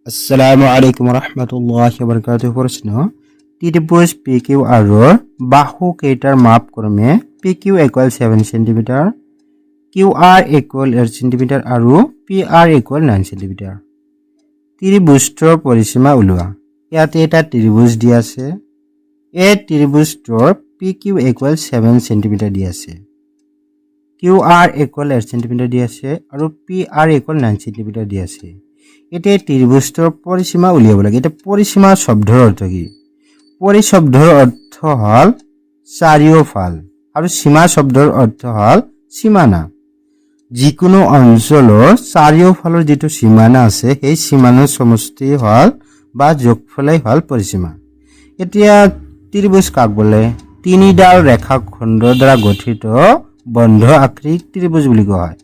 আসসালামু আলাইকুম রহমতুল্লাহি ওয়া বারাকাতুহু। প্রশ্ন, ত্রিভুজ PQR এর বাহু কেইটার মাপ ক্রমে PQ = 7 cm, QR = 8 cm আৰু PR = 9 cm। ত্ৰিভুজটোৰ পৰিসীমা উলিওৱা। ইয়াতে এটা ত্ৰিভুজ দিয়া আছে। এই ত্ৰিভুজটোৰ PQ = 7 cm দিয়া আছে, QR = 8 cm দিয়া আছে আৰু PR = 9 cm দিয়া আছে। এটা ত্ৰিভুজটোৰ পৰিসীমা উলিয়াব লাগে। এটা পৰিসীমা শব্দৰ অৰ্থ কি? পৰি শব্দৰ অৰ্থ হল চাৰিওফাল আৰু সীমা শব্দৰ অৰ্থ হল সীমানা। যিকোনো অঞ্চলৰ চাৰিওফালৰ যেটো সীমানা আছে সেই সীমানাৰ সমষ্টি হল বা যোগফলাই হল পৰিসীমা। এতিয়া ত্ৰিভুজ কাক বলে? তিনিডাল ৰেখাখণ্ডৰ দ্বাৰা গঠিত বন্ধ আকৃতিৰ ত্ৰিভুজ বুলি কোৱা হয়।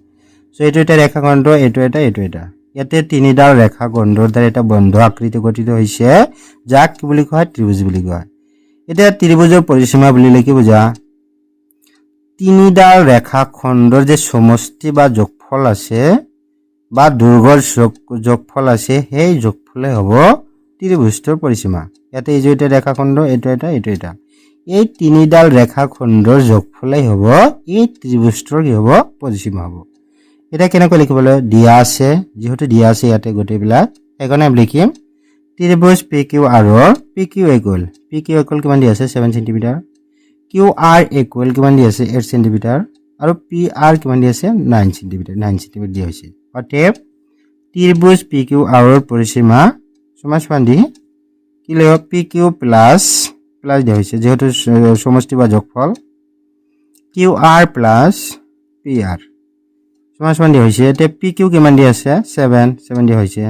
সো এইটো এটা ৰেখাখণ্ড, এইটো এটা। ইয়াতে তিনিডাল ৰেখাখণ্ডৰ দ্বাৰা এটা বন্ধ আকৃতি গঠিত হৈছে, যাক কি বুলি কোৱা হয়? ত্ৰিভুজ বুলি কোৱা হয়। এতিয়া ত্ৰিভুজৰ পৰিসীমা বুলিলে কি বুজা? তিনিডাল ৰেখাখণ্ডৰ যে সমষ্টি বা যোগফল আছে বা দৈৰ্ঘ্যৰ যোগফল আছে, সেই যোগফলে হ'ব ত্ৰিভুজটোৰ পৰিসীমা। ইয়াতে এই যে এটা ৰেখাখণ্ড, এইটো এটা। এই তিনিডাল ৰেখাখণ্ডৰ যোগফলে হ'ব এই ত্ৰিভুজটোৰ কি হ'ব? পৰিসীমা হ'ব। এটা কেনেকৈ লিখিবলৈ দিয়া আছে? যেহেতু দিয়া আছে ইয়াতে গোটেইবিলাক, সেইকাৰণে আমি লিখিম ত্ৰিভুজ PQR ৰ PQ = কিমান দিয়া আছে? 7 cm, QR = কিমান দিয়া আছে? 8 cm আৰু PR কিমান দিয়া আছে? 9 cm দিয়া হৈছে। অতএব ত্ৰিভুজ PQR ৰ পৰিসীমা সমান দি কি লিখিব? PQ প্লাস দিয়া হৈছে, যেহেতু সমষ্টি বা যোগফল, QR প্লাস PR সমান দিয়া হৈছে। এতিয়া PQ কিমান দিয়া আছে? 7 দিয়া হৈছে।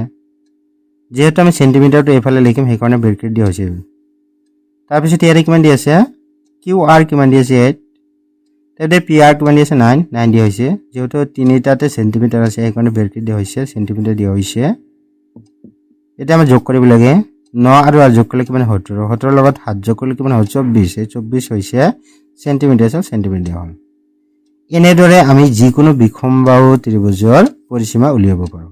যেহেতু আমি সেন্টিমিটাৰটো এফালে লিখিম, সেইকাৰণে ব্ৰেকেট দিয়া হৈছে। তাৰপিছত ইয়াৰে কিমান দিয়া আছে? QR কিমান দিয়া আছে? 8। তাতে PR কিমান দিয়া আছে? 9 দিয়া হৈছে। যেহেতু তিনিটাতে সেন্টিমিটাৰ আছে, সেইকাৰণে ব্ৰেকেট দিয়া হৈছে, সেন্টিমিটাৰ দিয়া হৈছে। এতিয়া আমি যোগ কৰিব লাগে। 9 আৰু 8 যোগ কৰিলে কিমান? 17। 17 লগত 7 যোগ কৰিলে কিমান হ'ল? 24। এই 24 হৈছে সেন্টিমিটাৰ, সেন্টিমিটাৰ দিয়া হ'ল। এনেদৰে আমি যিকোনো বিষমবাহু ত্ৰিভুজৰ পৰিসীমা উলিয়াব পাৰোঁ।